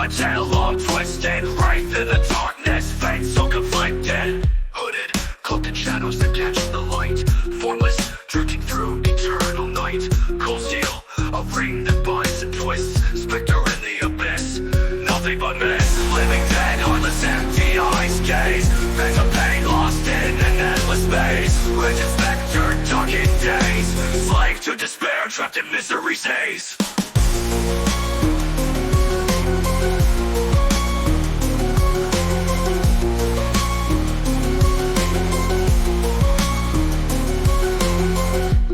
a tail long twisted, wraith in the darkness, fate so conflicted. Hooded, cloaked in shadows that catch the light, formless, drifting through eternal night. Cold steel, a ring that binds and twists, specter in the abyss, nothing but mist. Living dead, heartless, empty eyes gaze, fangs of pain lost in an endless space. Wretched specter, darkened days, slave to despair, trapped in misery's haze.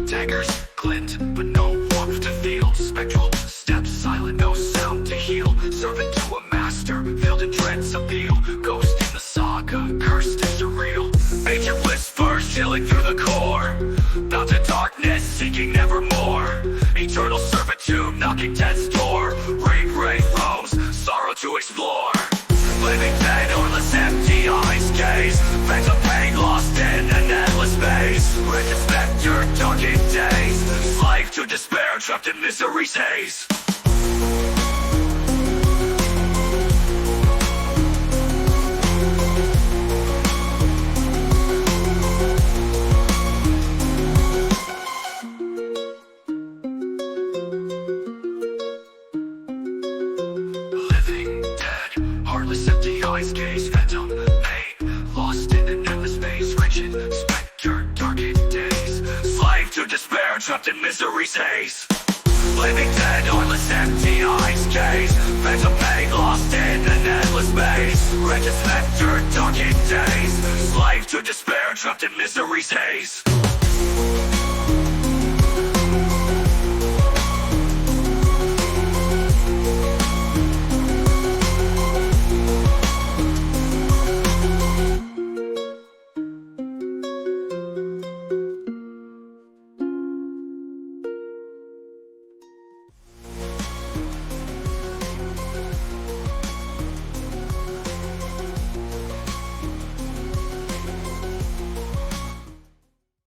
Daggers glint, but no warmth to feel. Spectral steps silent, no sound to heal. Servant to a master, veiled in dread's appeal. Ghost in the saga, cursed and surreal. Ancient whispers chilling through the core, bound to darkness, seeking nevermore. Eternal servitude, knocking death's door. Ringwraith roams, sorrow to explore. Living dead, orless, empty eyes gaze, fangs of pain lost in an endless space. Wretched specter, darkened days, slave to despair, trapped in misery's haze. Living dead, heartless, empty eyes gaze, phantom pain lost in an endless space. Wretched specter, darkened days, slave to despair, trapped in misery's haze. Living dead, heartless, empty eyes gaze, phantom pain lost in an endless space. Wretched specter, darkened days, slave to despair, trapped in misery's haze.